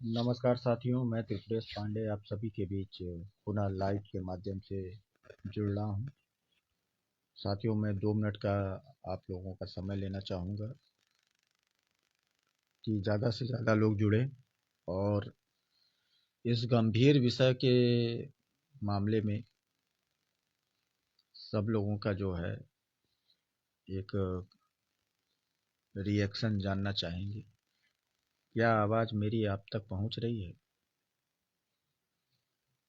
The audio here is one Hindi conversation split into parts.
नमस्कार साथियों, मैं त्रिपुरेश पांडे आप सभी के बीच पुनः लाइव के माध्यम से जुड़ रहा हूं। साथियों, मैं 2 मिनट का आप लोगों का समय लेना चाहूँगा कि ज़्यादा से ज़्यादा लोग जुड़ें और इस गंभीर विषय के मामले में सब लोगों का जो है एक रिएक्शन जानना चाहेंगे। क्या आवाज़ मेरी आप तक पहुंच रही है?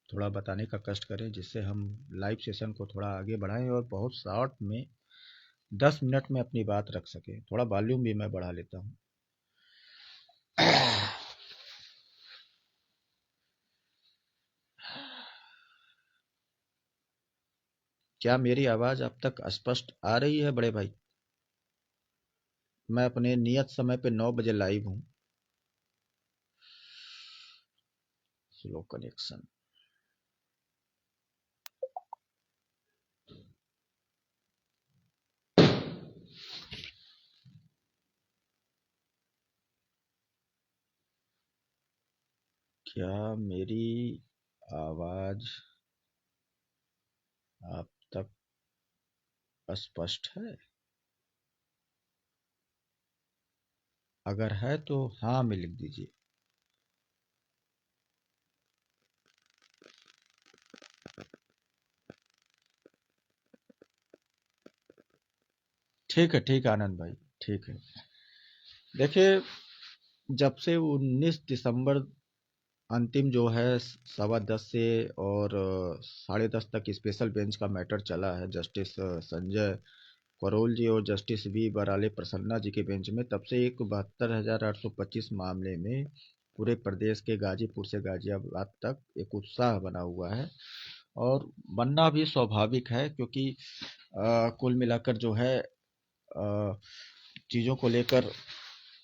थोड़ा बताने का कष्ट करें जिससे हम लाइव सेशन को थोड़ा आगे बढ़ाएं और बहुत शॉर्ट में 10 मिनट में अपनी बात रख सके। थोड़ा वॉल्यूम भी मैं बढ़ा लेता हूँ। क्या मेरी आवाज़ अब तक स्पष्ट आ रही है बड़े भाई? मैं अपने नियत समय पे 9 बजे लाइव हूँ। Slow connection. क्या मेरी आवाज़ आप तक स्पष्ट है? अगर है तो हाँ में लिख दीजिए। ठीक है आनंद भाई, ठीक है। देखिए, जब से 19 दिसंबर अंतिम जो है 10:15 से और 10:30 तक स्पेशल बेंच का मैटर चला है जस्टिस संजय करोल जी और जस्टिस वी बराले प्रसन्ना जी के बेंच में, तब से एक 72,825 मामले में पूरे प्रदेश के गाजीपुर से गाजियाबाद तक एक उत्साह बना हुआ है और बनना भी स्वाभाविक है क्योंकि कुल मिलाकर जो है चीज़ों को लेकर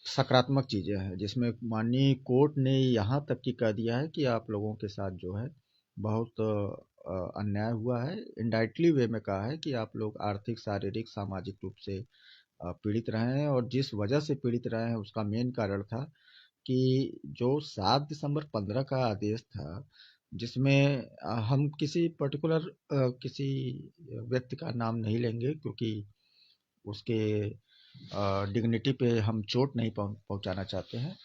सकारात्मक चीज़ें हैं जिसमें माननीय कोर्ट ने यहाँ तक कि कह दिया है कि आप लोगों के साथ जो है बहुत अन्याय हुआ है। इनडायरेक्टली वे में कहा है कि आप लोग आर्थिक, शारीरिक, सामाजिक रूप से पीड़ित रहे हैं और जिस वजह से पीड़ित रहे हैं उसका मेन कारण था कि जो 7 दिसंबर 15 का आदेश था जिसमें हम किसी पर्टिकुलर किसी व्यक्ति का नाम नहीं लेंगे क्योंकि उसके डिग्निटी पे हम चोट नहीं पहुंचाना चाहते हैं।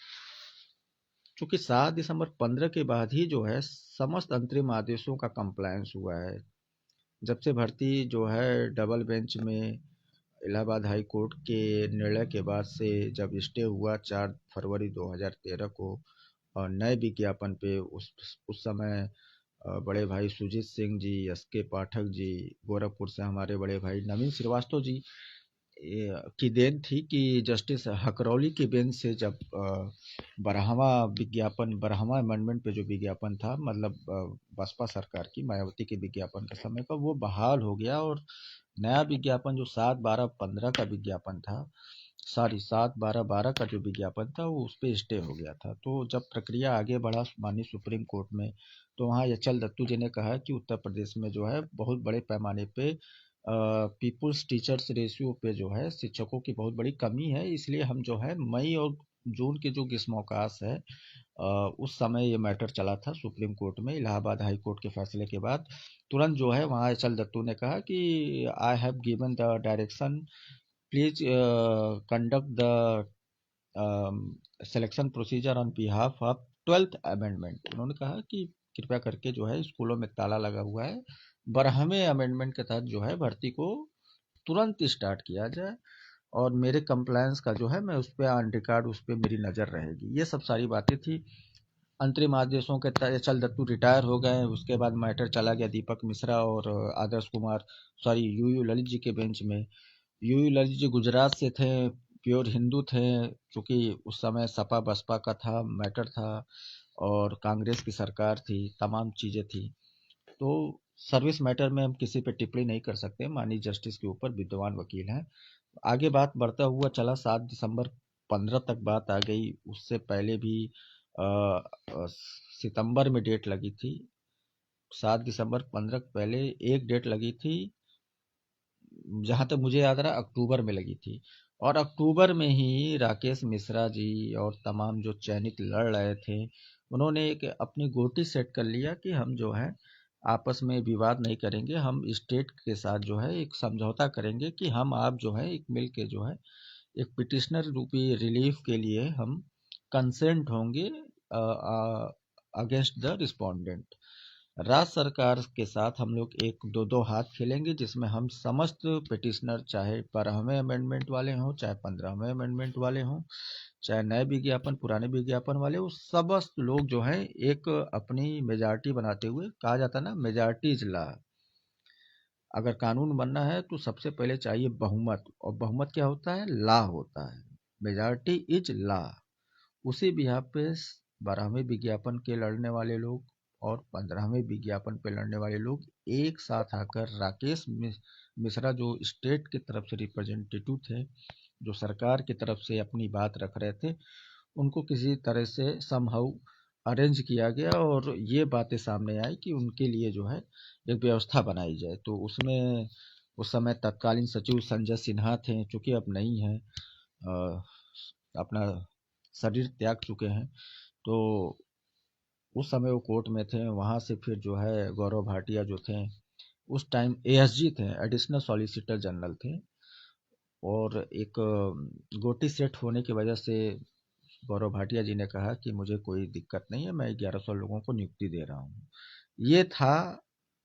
चूंकि 7 दिसंबर 15 के बाद ही जो है समस्त अंतरिम आदेशों का कंप्लायंस हुआ है। जब से भर्ती जो है डबल बेंच में इलाहाबाद हाई कोर्ट के निर्णय के बाद से जब स्टे हुआ 4 फरवरी 2013 को और नए विज्ञापन पे उस समय बड़े भाई सुजीत सिंह जी, एस के पाठक जी, गोरखपुर से हमारे बड़े भाई नवीन श्रीवास्तव जी की देन थी कि जस्टिस हकरौली के बेंच से जब बरहमा अमेंडमेंट पे जो विज्ञापन था, मतलब बसपा सरकार की मायावती के विज्ञापन के समय का, वो बहाल हो गया और नया विज्ञापन जो 7/12/15 का विज्ञापन था, सॉरी 7/12/12 का जो विज्ञापन था वो उस पर स्टे हो गया था। तो जब प्रक्रिया आगे बढ़ा माननीय सुप्रीम कोर्ट में, तो वहाँ एच.एल. दत्तू जी ने कहा कि उत्तर प्रदेश में जो है बहुत बड़े पैमाने पे पीपुल्स टीचर्स रेशियो पे जो है शिक्षकों की बहुत बड़ी कमी है, इसलिए हम जो है मई और जून के जो ग्रीष्मावकाश है उस समय ये मैटर चला था सुप्रीम कोर्ट में इलाहाबाद हाई कोर्ट के फैसले के बाद। तुरंत जो है वहाँ एच.एल. दत्तू ने कहा कि I have given the direction, please conduct the selection procedure on behalf of 12th amendment. उन्होंने कहा कि कृपया करके जो है स्कूलों में ताला लगा हुआ है, 12वें अमेंडमेंट के तहत जो है भर्ती को तुरंत स्टार्ट किया जाए और मेरे कंप्लायंस का जो है मैं उस पर ऑन रिकॉर्ड उस पर मेरी नज़र रहेगी। ये सब सारी बातें थी। अंतरिम आदेशों के तहत एच.एल. दत्तू रिटायर हो गए। उसके बाद मैटर चला गया दीपक मिश्रा और आदर्श कुमार, सॉरी यू ललित जी के बेंच में। यू ललित जी गुजरात से थे, प्योर हिंदू थे, क्योंकि उस समय सपा बसपा का था मैटर था और कांग्रेस की सरकार थी, तमाम चीज़ें थी। तो सर्विस मैटर में हम किसी पे टिप्पणी नहीं कर सकते, माननीय जस्टिस के ऊपर विद्वान वकील हैं। आगे बात बढ़ता हुआ चला, 7 दिसंबर 15 तक बात आ गई। उससे पहले भी सितंबर में डेट लगी थी। 7 दिसंबर 15 पहले एक डेट लगी थी, जहाँ तक मुझे याद रहा अक्टूबर में लगी थी, और अक्टूबर में ही राकेश मिश्रा जी और तमाम जो चयनित लड़ रहे थे उन्होंने एक अपनी गोटी सेट कर लिया कि हम जो है आपस में विवाद नहीं करेंगे, हम स्टेट के साथ जो है एक समझौता करेंगे कि हम आप जो है एक मिल के जो है एक पिटिशनर रूपी रिलीफ के लिए हम कंसेंट होंगे अगेंस्ट द रिस्पोंडेंट। राज्य सरकार के साथ हम लोग एक दो दो हाथ खेलेंगे, जिसमें हम समस्त पिटिशनर, चाहे 12वें अमेंडमेंट वाले हों, चाहे 15वें अमेंडमेंट वाले हों, चाहे नए विज्ञापन पुराने विज्ञापन वाले, वो समस्त लोग जो हैं एक अपनी मेजॉरिटी बनाते हुए, कहा जाता है ना मेजॉरिटी इज लॉ। अगर कानून बनना है तो सबसे पहले चाहिए बहुमत, और बहुमत क्या होता है? लॉ होता है। Majority is law. उसी बिहाफ पे 12वें विज्ञापन के लड़ने वाले लोग और 15वें विज्ञापन पे लड़ने वाले लोग एक साथ आकर राकेश मिश्रा जो स्टेट की तरफ से रिप्रेजेंटेटिव थे, जो सरकार की तरफ से अपनी बात रख रहे थे, उनको किसी तरह से समहाउ अरेंज किया गया और ये बातें सामने आई कि उनके लिए जो है एक व्यवस्था बनाई जाए। तो उसमें उस समय तत्कालीन सचिव संजय सिन्हा थे, चूंकि अब नहीं है, अपना शरीर त्याग चुके हैं, तो उस समय वो कोर्ट में थे। वहाँ से फिर जो है गौरव भाटिया जो थे, उस टाइम एएसजी थे, एडिशनल सॉलिसिटर जनरल थे, और एक गोटी सेट होने की वजह से गौरव भाटिया जी ने कहा कि मुझे कोई दिक्कत नहीं है, मैं 1100 लोगों को नियुक्ति दे रहा हूँ। ये था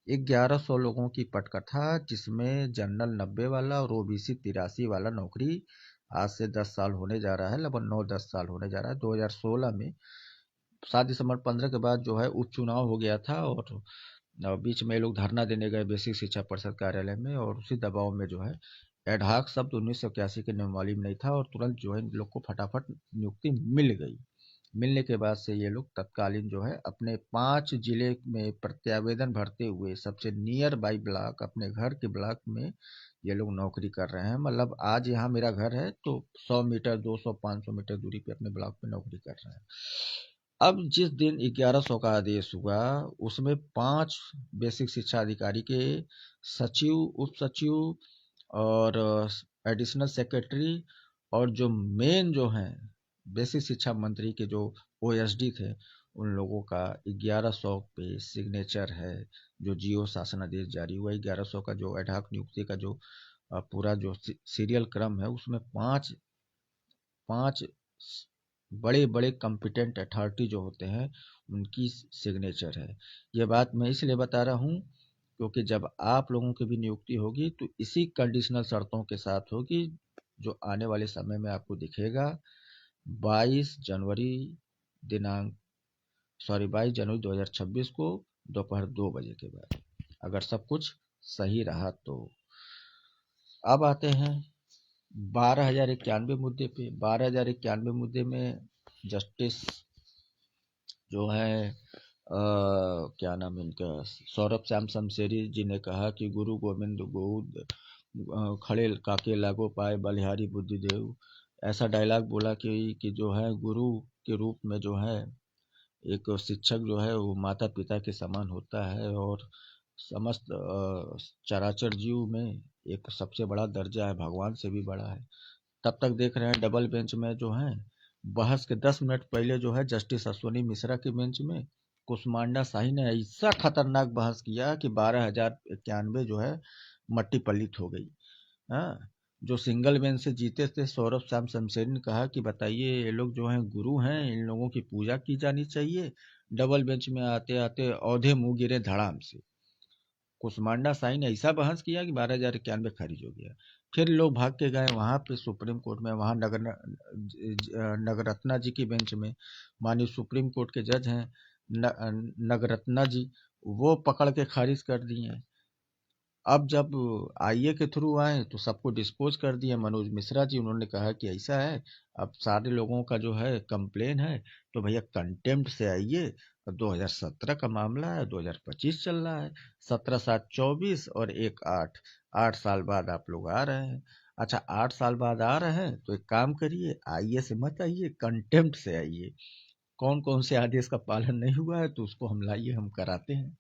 1100 लोगों की पटकथा, जिसमें जनरल 90 वाला और ओबीसी 83 वाला नौकरी आज से 10 साल होने जा रहा है, लगभग 9-10 साल होने जा रहा है। 2016 में 7 दिसंबर 15 के बाद जो है उपचुनाव हो गया था, और बीच में लोग धरना देने गए बेसिक शिक्षा परिषद कार्यालय में, और उसी दबाव में जो है एडहाक शब्द 1981 के नियमावली में नहीं था, और तुरंत जो है इन लोग को फटाफट नियुक्ति मिल गई। मिलने के बाद से ये लोग तत्कालीन जो है अपने 5 जिले में प्रत्यावेदन भरते हुए सबसे नियर बाई ब्लॉक, अपने घर के ब्लॉक में ये लोग नौकरी कर रहे हैं। मतलब आज यहाँ मेरा घर है तो 100 मीटर, 200-500 मीटर दूरी पे अपने ब्लॉक में नौकरी कर रहे हैं। अब जिस दिन 1100 का आदेश हुआ, उसमें 5 बेसिक शिक्षा अधिकारी के सचिव, उप सचिव और एडिशनल सेक्रेटरी, और जो मेन जो हैं बेसिक शिक्षा मंत्री के जो ओएसडी थे, उन लोगों का 1100 पे सिग्नेचर है। जो जियो शासनादेश जारी हुआ 1100 का, जो एडहॉक नियुक्ति का जो पूरा जो सीरियल क्रम है, उसमें पांच पांच बड़े बड़े कॉम्पिटेंट अथॉरिटी जो होते हैं, उनकी सिग्नेचर है। ये बात मैं इसलिए बता रहा हूँ क्योंकि जब आप लोगों की भी नियुक्ति होगी तो इसी कंडीशनल शर्तों के साथ होगी, जो आने वाले समय में आपको दिखेगा। 22 जनवरी दिनांक 22 जनवरी 2026 को दोपहर 2 बजे के बाद, अगर सब कुछ सही रहा तो। अब आते हैं 12,091 मुद्दे पे। 12,091 मुद्दे में जस्टिस जो है क्या नाम इनका, सौरभ श्याम शमशेरी जी ने कहा कि गुरु गोविंद गोद खड़े काके लागो पाए बलिहारी बुद्धिदेव। ऐसा डायलॉग बोला कि जो है गुरु के रूप में जो है एक शिक्षक जो है वो माता पिता के समान होता है, और समस्त चराचर जीव में एक सबसे बड़ा दर्जा है, भगवान से भी बड़ा है। तब तक देख रहे हैं डबल बेंच में जो है बहस के 10 मिनट पहले जो है जस्टिस अश्वनी मिश्रा के बेंच में कुष्मांडा शाही ने ऐसा खतरनाक बहस किया कि 12,091 जो है मट्टी पलीत हो गई। हाँ, जो सिंगल बेंच से जीते थे सौरभ श्याम शमशेरी ने कहा कि बताइए, ये लोग जो हैं गुरु हैं, इन लोगों की पूजा की जानी चाहिए। डबल बेंच में आते आते औधे मुंह गिरे धड़ाम से। कुष्मांडा साई ने ऐसा बहस किया कि 12,091 खारिज हो गया। फिर लोग भाग के गए वहां पे सुप्रीम कोर्ट में, वहां नगरत्ना जी की बेंच में, माननीय सुप्रीम कोर्ट के जज हैं नगरत्ना जी, वो पकड़ के खारिज कर दिए। अब जब आईए के थ्रू आए तो सबको डिस्पोज कर दिया। मनोज मिश्रा जी, उन्होंने कहा कि ऐसा है, अब सारे लोगों का जो है कंप्लेन है, तो भैया कंटेम्प्ट से आइए। 2017 का मामला है, 2025 चल रहा है, 17/7/24 और 1/8, 8 साल बाद आप लोग आ रहे हैं। अच्छा, 8 साल बाद आ रहे हैं तो एक काम करिए, आईए से मत आइए, कंटेम्प्ट से आइए। कौन कौन से आदेश का पालन नहीं हुआ है तो उसको हम लाइए, हम कराते हैं।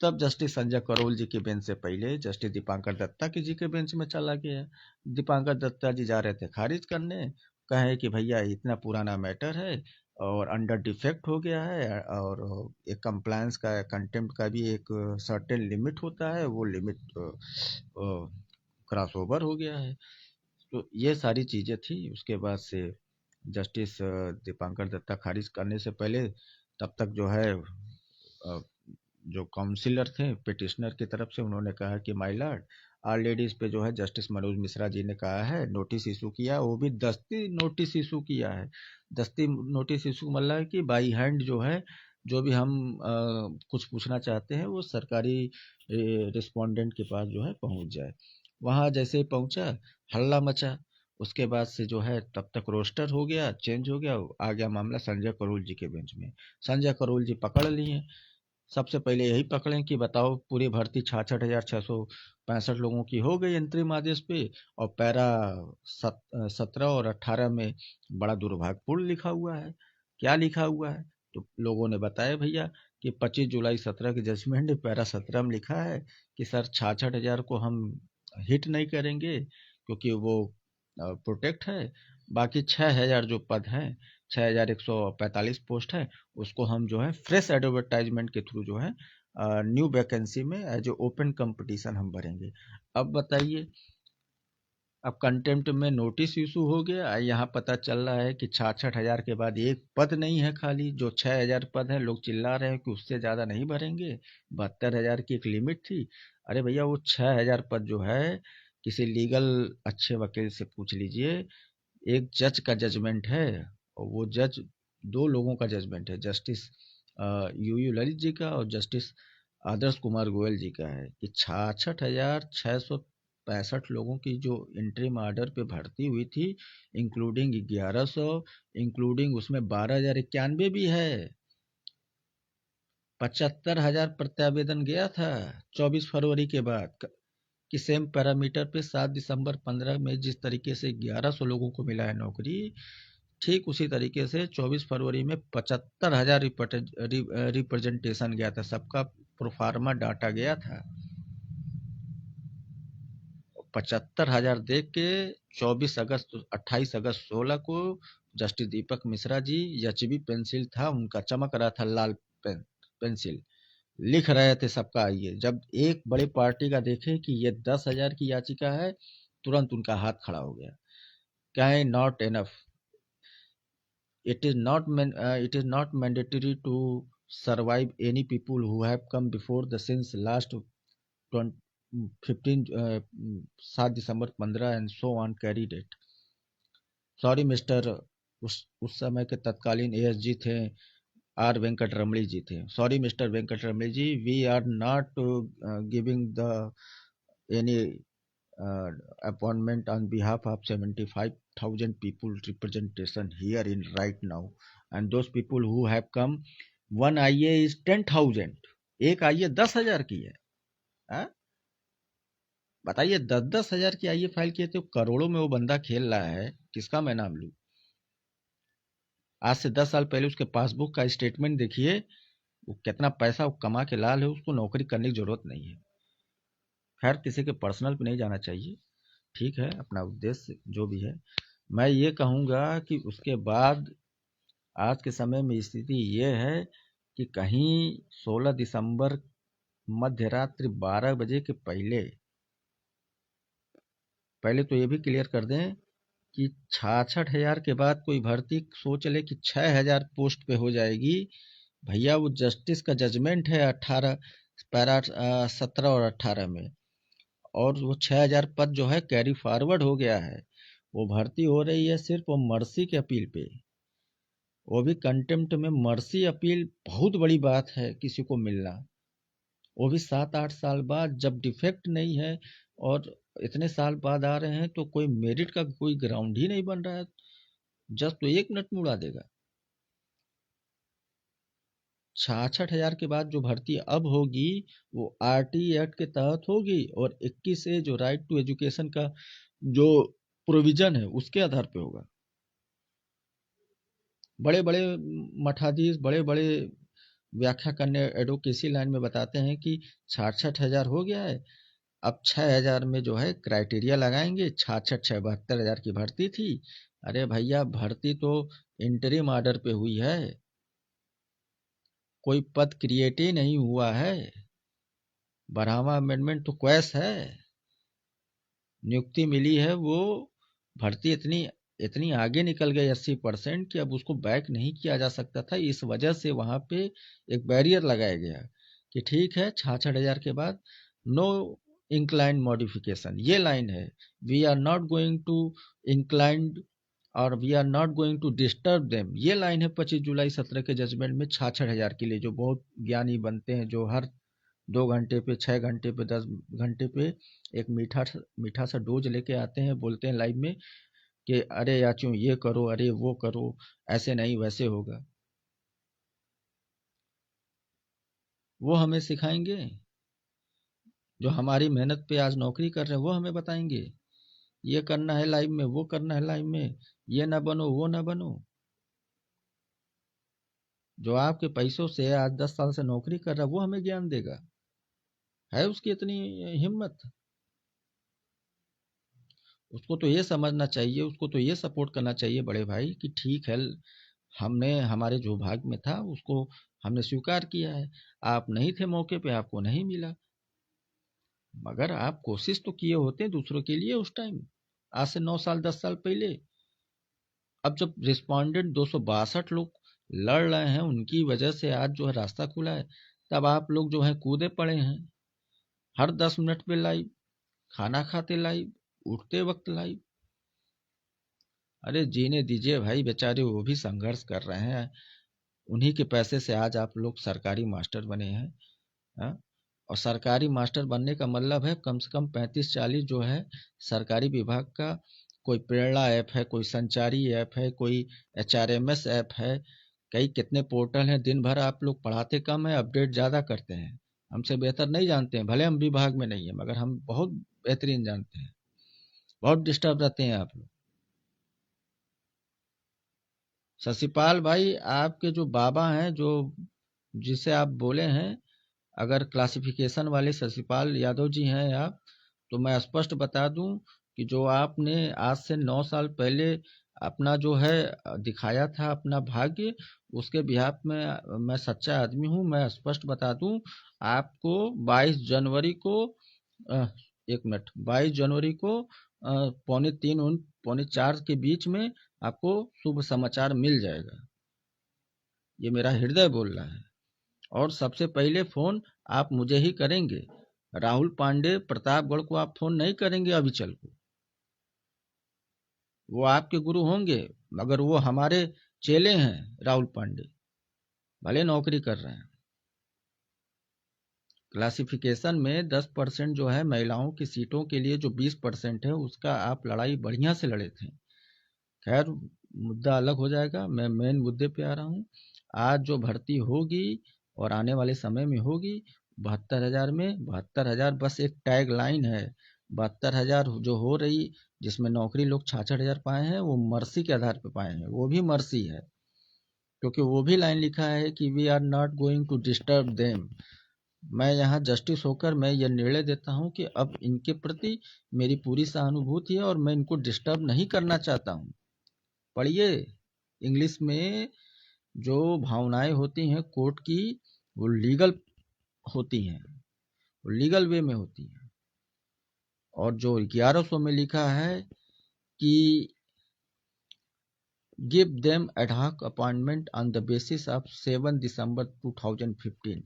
तब जस्टिस संजय करोल जी के बेंच से पहले जस्टिस दीपांकर दत्ता की जी के बेंच में चला गया। दीपांकर दत्ता जी जा रहे थे खारिज करने, कहे कि भैया इतना पुराना मैटर है और अंडर डिफेक्ट हो गया है, और एक कंप्लायंस का कंटेम्प्ट का भी एक सर्टेन लिमिट होता है, वो लिमिट क्रॉस ओवर हो गया है। तो ये सारी चीज़ें थी। उसके बाद से जस्टिस दीपांकर दत्ता खारिज करने से पहले तब तक जो है अ, जो काउंसिलर थे पिटिशनर की तरफ से, उन्होंने कहा कि माय लॉर्ड ऑलरेडी इस पे जो है जस्टिस मनोज मिश्रा जी ने कहा है, नोटिस इशू किया, वो भी दस्ती नोटिस इशू किया है। दस्ती नोटिस इशू मतलब है कि बाई हैंड जो है, जो भी हम कुछ पूछना चाहते हैं वो सरकारी रिस्पोंडेंट के पास जो है पहुंच जाए। वहां जैसे ही पहुंचा, हल्ला मचा। उसके बाद से जो है तब तक रोस्टर हो गया, चेंज हो गया, आ गया मामला संजय करोल जी के बेंच में। संजय करोल जी पकड़ लिए। सबसे पहले यही पकड़ें कि बताओ पूरी भर्ती 66,665 लोगों की हो गई अंतरिम आदेश पे, और पैरा 17 और 18 में बड़ा दुर्भाग्यपूर्ण लिखा हुआ है। क्या लिखा हुआ है? तो लोगों ने बताया भैया कि 25 जुलाई 17 की जजमेंट पैरा 17 में लिखा है कि सर 66,000 को हम हिट नहीं करेंगे क्योंकि वो प्रोटेक्ट है। बाकी 6,000 जो पद हैं, 6,145 पोस्ट है, उसको हम जो है फ्रेश एडवर्टाइजमेंट के थ्रू जो है न्यू वैकेंसी में एज ए ओपन कंपटीशन हम भरेंगे। अब बताइए, अब कंटेम्प्ट में नोटिस इशू हो गया, यहाँ पता चल रहा है कि 66,000 के बाद एक पद नहीं है खाली, जो 6,000 पद है लोग चिल्ला रहे हैं कि उससे ज़्यादा नहीं भरेंगे। 72,000 की एक लिमिट थी। अरे भैया वो 6,000 पद जो है, किसी लीगल अच्छे वकील से पूछ लीजिए, एक जज का जजमेंट है, और वो जज दो लोगों का जजमेंट है, justice U you Lalit ji का और जस्टिस आदर्श कुमार गोयल जी का है कि 66,665 लोगों की जो इंटरिम ऑर्डर पे भर्ती हुई थी, इंक्लूडिंग 1,100, इंक्लूडिंग उसमें 12,091 भी है। 75,000 प्रत्यावेदन गया था 24 फरवरी के बाद कि सेम पैरामीटर पे 7 दिसंबर 15 में जिस तरीके से 1,100 लोगों को मिला है नौकरी, ठीक उसी तरीके से 24 फरवरी में 75,000 रिप्रेजेंटेशन गया था, सबका प्रोफार्मा डाटा गया था। 75,000 देख के 28 अगस्त 16 को जस्टिस दीपक मिश्रा जी, एचबी पेंसिल था उनका, चमक रहा था लाल पेंसिल, लिख रहे थे सबका आइए। जब एक बड़े पार्टी का देखे कि ये 10,000 की याचिका है, तुरंत उनका हाथ खड़ा हो गया। क्या है? Not enough, it is not mandatory to survive any people who have come before the since last 15 7 December 15 and so on carried it. Sorry mister, उस समय के तत्कालीन एएसजी थे आर वेंकट रमणी जी थे। Sorry mister Venkat Ramani ji, we are not giving the any appointment on behalf of 75,000 people representation here in right now, and those people who have come, one IA is 10,000, एक आईए 10,000 की है। हाँ? बताइए, 10,000 की आईए फाइल किए थे, करोड़ों में वो बंदा खेल रहा है, किसका मैं नाम लूं? आज से 10 साल पहले उसके पासबुक का स्टेटमेंट देखिए, वो कितना पैसा वो कमा के लाल है, उसको नौकरी करने की जरूरत नहीं है। खैर, किसी के पर्सनल पे नहीं जाना चाहिए, ठीक है, अपना उद्देश्य जो भी है। मैं ये कहूँगा कि उसके बाद आज के समय में स्थिति ये है कि कहीं 16 दिसंबर मध्य रात्रि 12 बजे के पहले, पहले तो ये भी क्लियर कर दें कि 66,000 के बाद कोई भर्ती सोच ले कि 6,000 पोस्ट पे हो जाएगी। भैया वो जस्टिस का जजमेंट है 18 पैरा 17 और 18 में, और वो 6,000 पद जो है कैरी फॉरवर्ड हो गया है। वो भर्ती हो रही है सिर्फ वो मर्सी के अपील पे, वो भी कंटेम्प्ट में मर्सी अपील बहुत बड़ी बात है किसी को मिलना, वो भी 7-8 साल बाद, जब डिफेक्ट नहीं है और इतने साल बाद आ रहे हैं तो कोई मेरिट का कोई ग्राउंड ही नहीं बन रहा है, जस्ट तो 1 मिनट में उड़ा देगा। 66,000 के बाद जो भर्ती अब होगी वो आरटी एक्ट के तहत होगी, और 21 से जो राइट टू एजुकेशन का जो प्रोविजन है उसके आधार पे होगा। बड़े बड़े मठाधीश, बड़े बड़े व्याख्या करने एडवोकेसी लाइन में बताते हैं कि 66,000 हो गया है, अब 6,000 में जो है क्राइटेरिया लगाएंगे। 66 72,000 की भर्ती थी, अरे भैया, भर्ती तो इंटरिम ऑर्डर पे हुई है, कोई पद क्रिएट ही नहीं हुआ है। 12वां अमेंडमेंट तो क्वैश है, नियुक्ति मिली है। वो भर्ती इतनी इतनी आगे निकल गई 80% कि अब उसको बैक नहीं किया जा सकता था। इस वजह से वहां पे एक बैरियर लगाया गया कि ठीक है, 66,000 के बाद नो इंक्लाइंड मॉडिफिकेशन, ये लाइन है। We are not going to inclined और we are not going to disturb them, ये लाइन है 25 जुलाई 17 के जजमेंट में 66,000 के लिए। जो बहुत ज्ञानी बनते हैं, जो हर 2 घंटे पे, 6 घंटे पे, 10 घंटे पे एक मीठा मीठा सा डोज लेके आते हैं, बोलते हैं लाइव में कि अरे याचू ये करो, अरे वो करो, ऐसे नहीं वैसे होगा। वो हमें सिखाएंगे? जो हमारी मेहनत पे आज नौकरी कर रहे हैं वो हमें बताएंगे ये करना है लाइव में, वो करना है लाइव में, ये ना बनो, वो ना बनो? जो आपके पैसों से आज 10 साल से नौकरी कर रहा है वो हमें ज्ञान देगा? है उसकी इतनी हिम्मत? उसको तो ये समझना चाहिए, उसको तो ये सपोर्ट करना चाहिए बड़े भाई कि ठीक है, हमने हमारे जो भाग में था उसको हमने स्वीकार किया है। आप नहीं थे मौके पे, आपको नहीं मिला, मगर आप कोशिश तो किए होते दूसरों के लिए उस टाइम, आज से 9 साल 10 साल पहले। अब जब रिस्पोंडेंट 262 लोग लड़ रहे हैं, उनकी वजह से आज जो है रास्ता खुला है, तब आप लोग जो है कूदे पड़े हैं। हर 10 मिनट पे लाइव, खाना खाते लाइव, उठते वक्त लाइव। अरे जीने दीजिए भाई, बेचारे वो भी संघर्ष कर रहे हैं। उन्हीं के पैसे से आज आप लोग सरकारी मास्टर बने हैं। हाँ? और सरकारी मास्टर बनने का मतलब है कम से कम 35-40 जो है सरकारी विभाग का, कोई प्रेरणा ऐप है, कोई संचारी ऐप है, कोई HRMS ऐप है, कई कितने पोर्टल हैं। दिन भर आप लोग पढ़ाते कम है, अपडेट ज़्यादा करते हैं। हमसे बेहतर नहीं जानते हैं, भले हम विभाग में नहीं है, मगर हम बहुत बेहतरीन जानते हैं। बहुत डिस्टर्ब रहते हैं आप लोग। शशिपाल भाई, आपके जो बाबा हैं, जो जिसे आप बोले हैं, अगर क्लासिफिकेशन वाले शशिपाल यादव जी हैं आप, तो मैं स्पष्ट बता दूं कि जो आपने आज से 9 साल पहले अपना जो है दिखाया था अपना भाग्य, उसके बिहाफ में मैं सच्चा आदमी हूं। मैं स्पष्ट बता दूं, आपको 22 जनवरी को अ, 1 मिनट, 22 जनवरी को पौने 3 पौने 4 के बीच में आपको शुभ समाचार मिल जाएगा। ये मेरा हृदय बोल रहा है। और सबसे पहले फोन आप मुझे ही करेंगे, राहुल पांडे प्रतापगढ़ को आप फोन नहीं करेंगे अविचल को। वो आपके गुरु होंगे, मगर वो हमारे चेले हैं। राहुल पांडे भले नौकरी कर रहे हैं। क्लासिफिकेशन में 10% जो है महिलाओं की सीटों के लिए, जो 20% है, उसका आप लड़ाई बढ़िया से लड़े थे। खैर, मुद्दा अलग हो जाएगा, मैं मेन मुद्दे पे आ रहा हूँ। आज जो भर्ती होगी और आने वाले समय में होगी, 72,000 में 72,000 बस एक टैग लाइन है। 72,000 जो हो रही, जिसमें नौकरी लोग 66,000 पाए हैं, वो मर्सी के आधार पर पाए हैं। वो भी मर्सी है, क्योंकि वो भी लाइन लिखा है कि we are not going to disturb them. मैं यहाँ जस्टिस होकर मैं यह निर्णय देता हूँ कि अब इनके प्रति मेरी पूरी सहानुभूति है और मैं इनको डिस्टर्ब नहीं करना चाहता हूँ। पढ़िए, इंग्लिश में जो भावनाएं होती हैं कोर्ट की, वो लीगल होती हैं, वो लीगल वे में होती हैं। और जो 1100 में लिखा है कि give them ad hoc appointment on the basis of 7 दिसंबर 2015,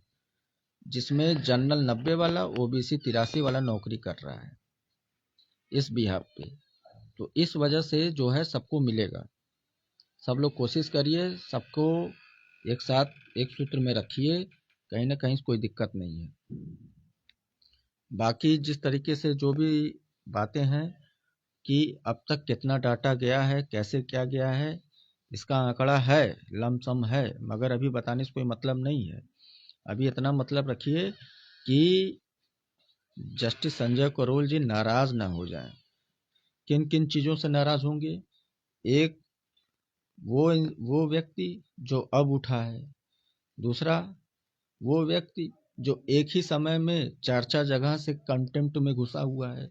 जिसमें जनरल 90 वाला, OBC 83 वाला नौकरी कर रहा है इस बिहाफ पे। तो इस वजह से जो है सबको मिलेगा। सब लोग कोशिश करिए, सबको एक साथ एक सूत्र में रखिए, कहीं ना कहीं कोई दिक्कत नहीं है। बाकी जिस तरीके से जो भी बातें हैं कि अब तक कितना डाटा गया है, कैसे क्या गया है, इसका आंकड़ा है, लमसम है, मगर अभी बताने से कोई मतलब नहीं है। अभी इतना मतलब रखिए कि जस्टिस संजय करोल जी नाराज ना हो जाएं। किन किन चीज़ों से नाराज होंगे? एक, वो वो व्यक्ति जो अब उठा है। दूसरा, वो व्यक्ति जो एक ही समय में 4 जगह से कंटेम्प्ट में घुसा हुआ है।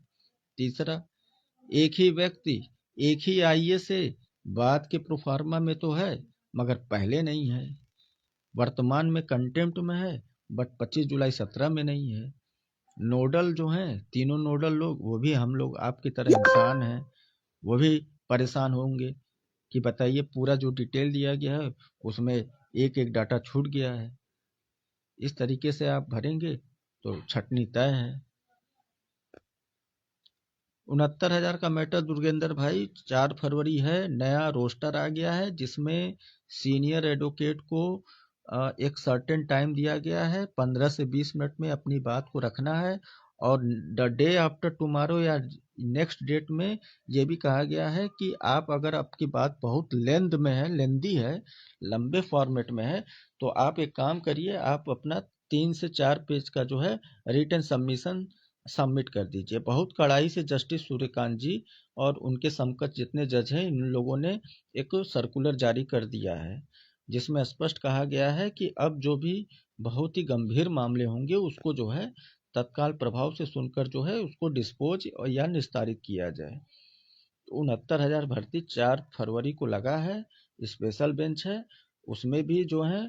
तीसरा, एक ही व्यक्ति एक ही आईए से बाद के प्रोफार्मा में तो है, मगर पहले नहीं है। वर्तमान में कंटेम्प्ट में है, बट 25 जुलाई 17 में नहीं है। नोडल जो हैं, तीनों नोडल लोग, वो भी हम लोग आपकी तरह इंसान हैं, वो भी परेशान होंगे कि बताइए पूरा जो डिटेल दिया गया है उसमें एक एक डाटा छूट गया है। इस तरीके से आप भरेंगे तो छटनी तय है। 69,000 का मैटर दुर्गेंद्र भाई 4 फरवरी है, नया रोस्टर आ गया है जिसमें सीनियर एडवोकेट को एक सर्टेन टाइम दिया गया है, 15 से 20 मिनट में अपनी बात को रखना है। और द डे आफ्टर टुमारो या नेक्स्ट डेट में ये भी कहा गया है कि आप अगर आपकी बात बहुत लेंथ में है, लेंदी है, लंबे फॉर्मेट में है, तो आप एक काम करिए, आप अपना 3 से 4 पेज का जो है रिटन सबमिशन सबमिट कर दीजिए। बहुत कड़ाई से जस्टिस सूर्यकांत जी और उनके समकक्ष जितने जज हैं, इन लोगों ने एक सर्कुलर जारी कर दिया है जिसमें स्पष्ट कहा गया है कि अब जो भी बहुत ही गंभीर मामले होंगे उसको जो है तत्काल प्रभाव से सुनकर जो है उसको डिस्पोज या निस्तारित किया जाए। तो 69,000 भर्ती 4 फरवरी को लगा है। स्पेशल बेंच है, उसमें भी जो है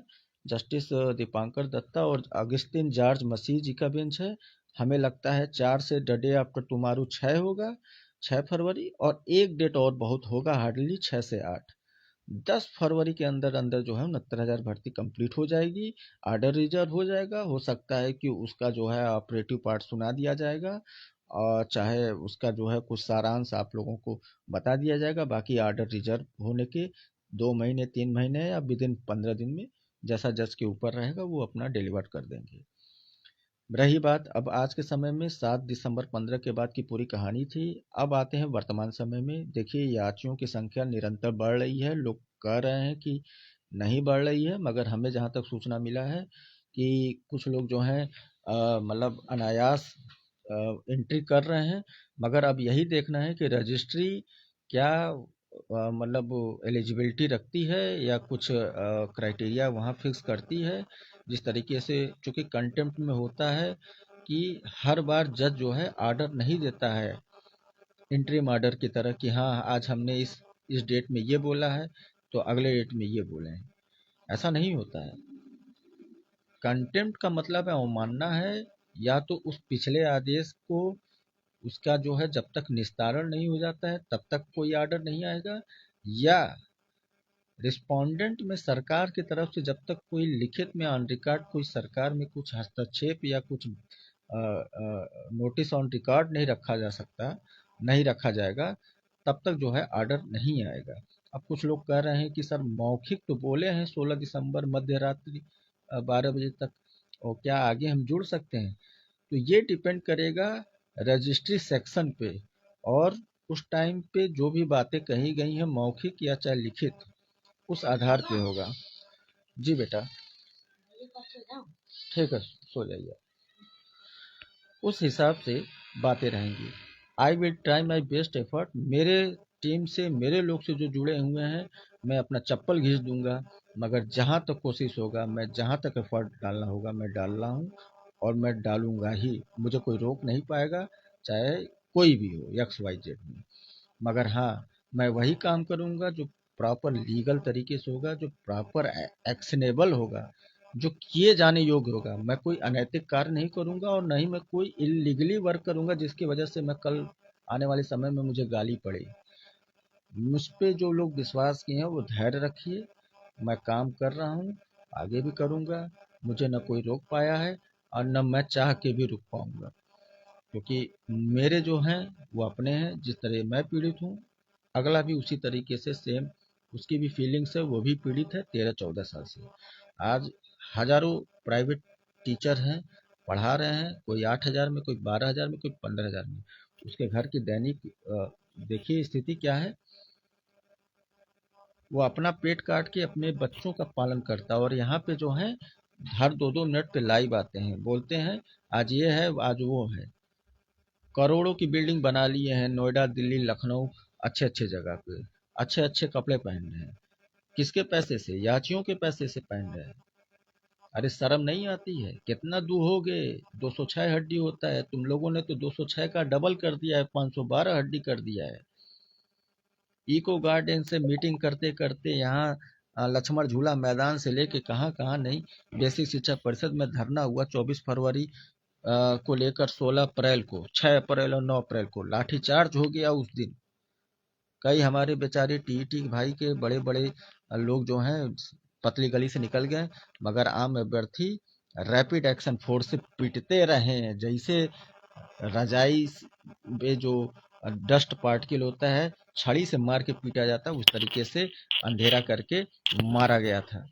जस्टिस दीपांकर दत्ता और अगस्तिन जॉर्ज मसीह जी का बेंच है। हमें लगता है 4 से द डे आफ्टर टुमारो 6 होगा, 6 फरवरी, और एक डेट और बहुत होगा, हार्डली 6 से 8। 10 फरवरी के अंदर अंदर जो है 69,000 भर्ती कंप्लीट हो जाएगी। आर्डर रिजर्व हो जाएगा, हो सकता है कि उसका जो है ऑपरेटिव पार्ट सुना दिया जाएगा और चाहे उसका जो है कुछ सारांश आप लोगों को बता दिया जाएगा। बाकी आर्डर रिजर्व होने के 2 महीने 3 महीने या विद इन 15 दिन में, जैसा जज के ऊपर रहेगा, वो अपना डिलीवर कर देंगे। रही बात अब आज के समय में, 7 दिसंबर 15 के बाद की पूरी कहानी थी। अब आते हैं वर्तमान समय में। देखिए, याचियों की संख्या निरंतर बढ़ रही है। लोग कह रहे हैं कि नहीं बढ़ रही है, मगर हमें जहाँ तक सूचना मिला है कि कुछ लोग जो हैं मतलब अनायास एंट्री कर रहे हैं। मगर अब यही देखना है कि रजिस्ट्री क्या मतलब एलिजिबिलिटी रखती है या कुछ क्राइटेरिया वहाँ फिक्स करती है। जिस तरीके से चूंकि कंटेम्प्ट में होता है कि हर बार जज जो है आर्डर नहीं देता है इंटरिम आर्डर की तरह कि हाँ आज हमने इस डेट में ये बोला है तो अगले डेट में ये बोले हैं, ऐसा नहीं होता है। कंटेम्प्ट का मतलब है अवमानना है, या तो उस पिछले आदेश को, उसका जो है जब तक निस्तारण नहीं हो जाता है तब तक कोई आर्डर नहीं आएगा, या रिस्पोंडेंट में सरकार की तरफ से जब तक कोई लिखित में ऑन रिकॉर्ड कोई सरकार में कुछ हस्तक्षेप या कुछ नोटिस ऑन रिकॉर्ड नहीं रखा जा सकता, नहीं रखा जाएगा, तब तक जो है आर्डर नहीं आएगा। अब कुछ लोग कह रहे हैं कि सर मौखिक तो बोले हैं 16 दिसंबर मध्य रात्रि 12 बजे तक, और क्या आगे हम जुड़ सकते हैं? तो ये डिपेंड करेगा रजिस्ट्री सेक्शन पे, और उस टाइम पे जो भी बातें कही गई हैं मौखिक या चाहे लिखित, उस आधार पे होगा। जी बेटा, ठीक है, सो जाइए। उस हिसाब से बातें रहेंगी। I will try my best effort. मेरे टीम से, मेरे लोग से जो जुड़े हुए हैं, मैं अपना चप्पल घिस दूंगा, मगर जहाँ तक कोशिश होगा, मैं जहाँ तक एफर्ट डालना होगा मैं डाल रहा हूँ और मैं डालूंगा ही। मुझे कोई रोक नहीं पाएगा, चाहे कोई भी हो, एक्स वाई जेड में। मगर हाँ, मैं वही काम करूंगा जो प्रॉपर लीगल तरीके से होगा, जो प्रॉपर एक्शनेबल होगा, जो किए जाने योग्य होगा। मैं कोई अनैतिक कार्य नहीं करूंगा और न ही मैं कोई इलीगली वर्क करूंगा जिसकी वजह से मैं कल आने वाले समय में मुझे गाली पड़े। मुझ पे जो लोग विश्वास किए हैं वो धैर्य रखिए। मैं काम कर रहा हूँ, आगे भी करूंगा। मुझे न कोई रोक पाया है और न मैं चाह के भी रुक पाऊंगा, क्योंकि मेरे जो हैं वो अपने हैं। जिस तरह मैं पीड़ित हूँ, अगला भी उसी तरीके से सेम उसकी भी फीलिंग्स है, वो भी पीड़ित है 13-14 साल से। आज हजारों प्राइवेट टीचर हैं, पढ़ा रहे हैं, कोई 8,000 में, कोई 12,000 में, कोई 15,000 में। उसके घर की दैनिक देखिए स्थिति क्या है। वो अपना पेट काट के अपने बच्चों का पालन करता है, और यहाँ पे जो है हर 2-2 मिनट पे लाइव आते हैं, बोलते हैं आज ये है आज वो है। करोड़ों की बिल्डिंग बना लिए हैं नोएडा, दिल्ली, लखनऊ, अच्छे अच्छे जगह पे, अच्छे अच्छे कपड़े पहन रहे हैं। किसके पैसे से? याचियों के पैसे से पहन रहे हैं। अरे शर्म नहीं आती है? कितना दुहोगे? 206 हड्डी होता है, तुम लोगों ने तो 206 का डबल कर दिया है, 512 हड्डी कर दिया है। इको गार्डन से मीटिंग करते करते यहाँ लक्ष्मण झूला मैदान से लेके कहाँ कहाँ नहीं। बेसिक शिक्षा परिषद में धरना हुआ 24 फरवरी को लेकर 16 अप्रैल को, 6 अप्रैल और 9 अप्रैल को लाठीचार्ज हो गया उस दिन। कई हमारे बेचारे टीईटी भाई के बड़े बड़े लोग जो हैं पतली गली से निकल गए, मगर आम अभ्यर्थी रैपिड एक्शन फोर्स से पीटते रहे हैं। जैसे रजाई में जो डस्ट पार्टिकल होता है, छड़ी से मार के पीटा जाता है, उस तरीके से अंधेरा करके मारा गया था।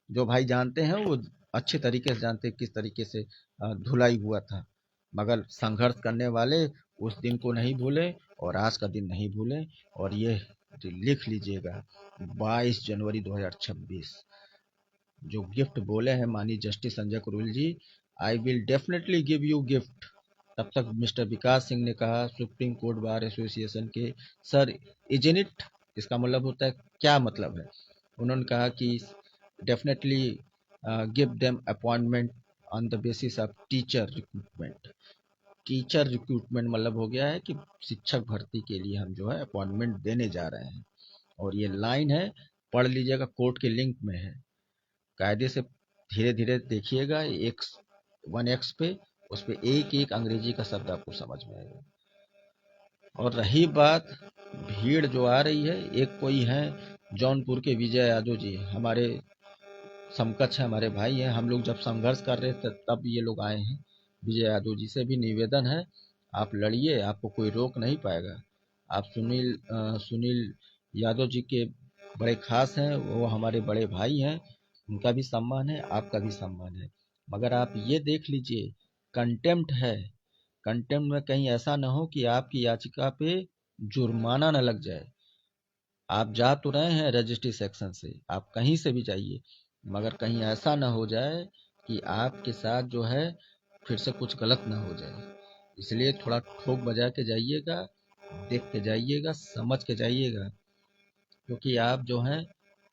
जो भाई जानते हैं वो अच्छे तरीके से जानते हैं किस तरीके से धुलाई हुआ था। मगर संघर्ष करने वाले उस दिन को नहीं भूले और आज का दिन नहीं भूले। और ये लिख लीजिएगा, 22 जनवरी 2026 जो गिफ्ट बोले हैं माननीय justice Sanjay Karol ji, I will definitely give you gift. तब तक मिस्टर विकास सिंह ने कहा, सुप्रीम कोर्ट बार एसोसिएशन के सर, इजन इट, इसका मतलब होता है क्या मतलब है। उन्होंने कहा कि definitely give them appointment on the basis of teacher recruitment. Teacher recruitment मतलब हो गया है कि शिक्षक भर्ती के लिए हम जो है अपॉइंटमेंट देने जा रहे हैं। और ये लाइन है, पढ़ लीजिएगा, कोर्ट के लिंक में है। कायदे से धीरे धीरे देखिएगा, एक्स 1X पे, उस पे एक एक अंग्रेजी का शब्द आपको समझ में आएगा। और रही बात भीड़ जो आ रही है, एक कोई है जौनपुर के विजय यादव जी, हमारे समकक्ष है, हमारे भाई हैं। हम लोग जब संघर्ष कर रहे थे तब ये लोग आए हैं। विजय यादव जी से भी निवेदन है, आप लड़िए, आपको कोई रोक नहीं पाएगा। आप सुनील यादव जी के बड़े खास हैं, वो हमारे बड़े भाई हैं, उनका भी सम्मान है, आपका भी सम्मान है। मगर आप ये देख लीजिए, कंटेम्प्ट है। कंटेम्प्ट में कहीं ऐसा ना हो कि आपकी याचिका पे जुर्माना न लग जाए। आप जा तो रहे हैं रजिस्ट्री सेक्शन से, आप कहीं से भी जाइए, मगर कहीं ऐसा ना हो जाए कि आपके साथ जो है फिर से कुछ गलत ना हो जाए। इसलिए थोड़ा ठोक बजा के जाइएगा, देख के जाइएगा, समझ के जाइएगा। क्योंकि आप जो हैं,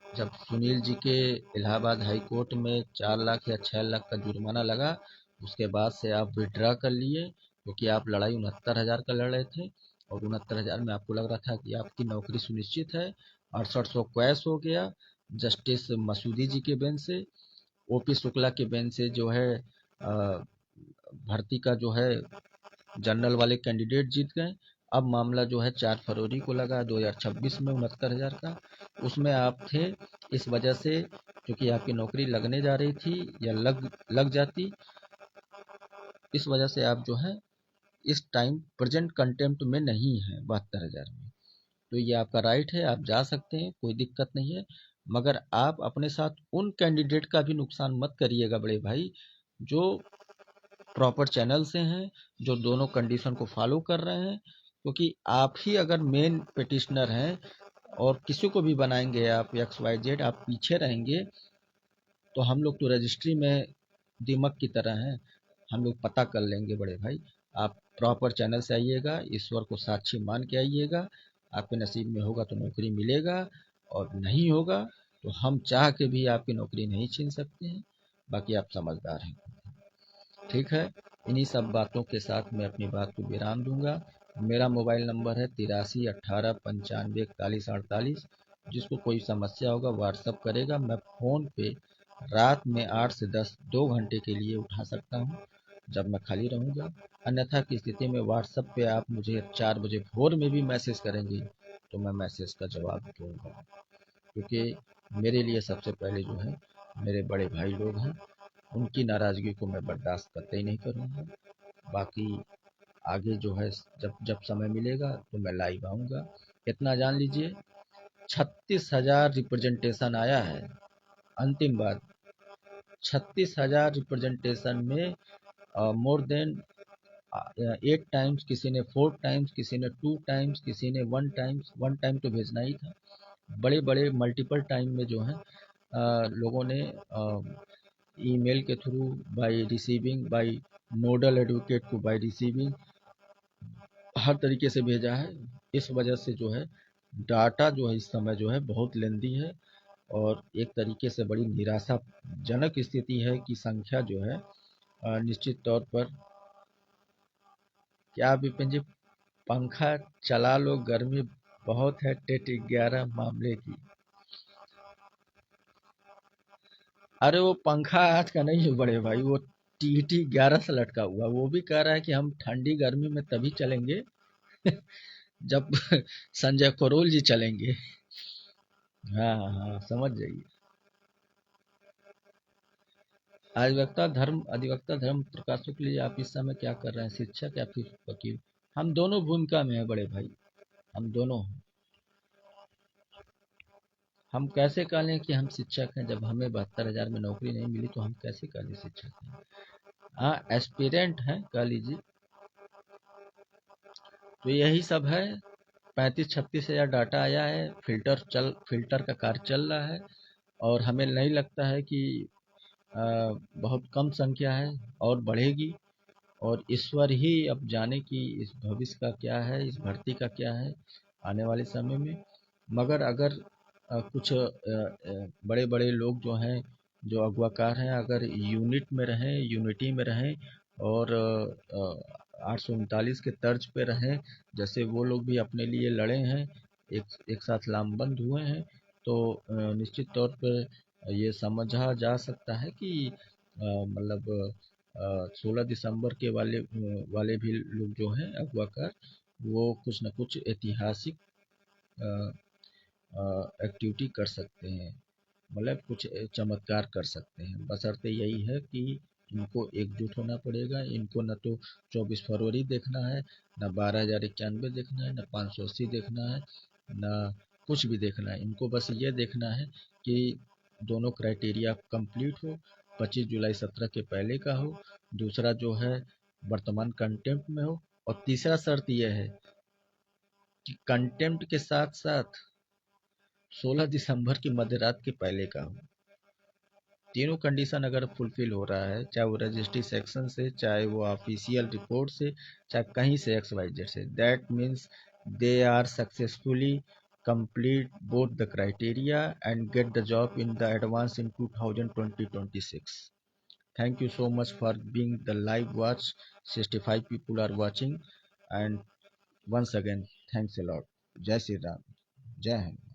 जब सुनील जी के इलाहाबाद हाई कोर्ट में 4 लाख या 6 लाख का जुर्माना लगा, उसके बाद से आप विड्रा कर लिए, क्योंकि आप लड़ाई 69,000 का लड़ रहे थे। और 69,000 में आपको लग रहा था कि आपकी नौकरी सुनिश्चित है। 6800 क्वैश हो गया जस्टिस मसूदी जी के बेंच से। ओपी शुक्ला के बेंच से जो है भर्ती का जो है जनरल वाले कैंडिडेट जीत गए। अब मामला जो है 4 फरवरी को लगा 2026 में 69,000 का, उसमें आप थे। इस वजह से, क्योंकि आपकी नौकरी लगने जा रही थी या लग जाती, इस वजह से आप जो है इस टाइम प्रेजेंट कंटेम्प्ट में नहीं है 72,000 में। तो ये आपका राइट है, आप जा सकते हैं, कोई दिक्कत नहीं है। मगर आप अपने साथ उन कैंडिडेट का भी नुकसान मत करिएगा बड़े भाई, जो प्रॉपर चैनल से हैं, जो दोनों कंडीशन को फॉलो कर रहे हैं। क्योंकि आप ही अगर मेन पिटिशनर हैं और किसी को भी बनाएंगे आप XYZ, आप पीछे रहेंगे, तो हम लोग तो रजिस्ट्री में दीमक की तरह हैं, हम लोग पता कर लेंगे बड़े भाई। आप प्रॉपर चैनल से आइएगा, ईश्वर को साक्षी मान के आइएगा। आपके नसीब में होगा तो नौकरी मिलेगा, और नहीं होगा तो हम चाह के भी आपकी नौकरी नहीं छीन सकते हैं। बाकी आप समझदार हैं, ठीक है। इन्हीं सब बातों के साथ मैं अपनी बात को विराम दूंगा। मेरा मोबाइल नंबर है 83 18 95 41 48। जिसको कोई समस्या होगा व्हाट्सअप करेगा, मैं फ़ोन पे रात में 8 से 10 2 घंटे के लिए उठा सकता हूँ, जब मैं खाली रहूँगा। अन्यथा की स्थिति में व्हाट्सअप पे आप मुझे 4 बजे भोर में भी मैसेज करेंगे तो मैं मैसेज का जवाब दूंगा। क्योंकि मेरे लिए सबसे पहले जो है मेरे बड़े भाई लोग हैं, उनकी नाराज़गी को मैं बर्दाश्त करते ही नहीं करूँगा। बाकी आगे जो है, जब जब समय मिलेगा तो मैं लाइव आऊँगा। इतना जान लीजिए, 36,000 रिप्रेजेंटेशन आया है। अंतिम बात, 36,000 रिप्रेजेंटेशन में मोर देन 8 टाइम्स, किसी ने 4 टाइम्स, किसी ने 2 टाइम्स, किसी ने 1 टाइम्स, 1 टाइम तो भेजना ही था। बड़े बड़े मल्टीपल टाइम में जो है लोगों ने ईमेल के through, by receiving, by nodal advocate को बाय रिसीविंग, हर तरीके से भेजा है। इस वजह से जो है डाटा जो है इस समय जो है बहुत लेंदी है, और एक तरीके से बड़ी निराशाजनक स्थिति है कि संख्या जो है निश्चित तौर पर, क्या विपिन जी, पंखा चला लो, गर्मी बहुत है टेट 11 मामले की। अरे वो पंखा आज का नहीं है बड़े भाई, वो टीटी 11 से लटका हुआ, वो भी कह रहा है कि हम ठंडी गर्मी में तभी चलेंगे जब संजय करोल जी चलेंगे। हाँ हाँ, समझ जाइए। अधिवक्ता धर्म प्रकाश शुक्ल जी, आप इस समय क्या कर रहे हैं, शिक्षक या फिर वकील? हम दोनों भूमिका में है बड़े भाई, हम दोनों हैं। हम कैसे कह लें कि हम शिक्षक हैं, जब हमें 72,000 में नौकरी नहीं मिली तो हम कैसे कह लें शिक्षक हैं? हाँ, एस्पिरेंट हैं कह लीजिए। तो यही सब है। 35-36 हज़ार डाटा आया है, फिल्टर का कार्य चल रहा है, और हमें नहीं लगता है कि अ, बहुत कम संख्या है और बढ़ेगी। और ईश्वर ही अब जाने कि इस भविष्य का क्या है, इस भर्ती का क्या है आने वाले समय में। मगर अगर कुछ बड़े बड़े लोग जो हैं, जो अगवाकार हैं, अगर यूनिट में रहें, यूनिटी में रहें, और 839 के तर्ज पे रहें, जैसे वो लोग भी अपने लिए लड़े हैं, एक एक साथ लामबंद हुए हैं, तो निश्चित तौर पर ये समझा जा सकता है कि मतलब 16 दिसंबर के वाले भी लोग जो हैं अगवाकार, वो कुछ न कुछ ऐतिहासिक एक्टिविटी कर सकते हैं, मतलब कुछ चमत्कार कर सकते हैं। बशर्ते यही है कि इनको एकजुट होना पड़ेगा। इनको न तो 24 फरवरी देखना है, न 12,091 देखना है, न 580 देखना है, न कुछ भी देखना है। इनको बस ये देखना है कि दोनों क्राइटेरिया कंप्लीट हो, 25 जुलाई 17 के पहले का हो, दूसरा जो है वर्तमान कंटेम्प्ट में हो, और तीसरा शर्त यह है कि कंटेम्प्ट के साथ साथ 16 दिसंबर की मध्य रात के पहले का हो। तीनों कंडीशन अगर फुलफिल हो रहा है, चाहे वो रजिस्ट्री सेक्शन से, चाहे वो ऑफिशियल रिपोर्ट से, चाहे कहीं से XYZ से, that means they are successfully complete both the criteria and get the job in the advance in 2026. Thank you so much for being the live watch. 65 people are watching, and once again thanks a lot. Jai Shri Ram. Jai Hind.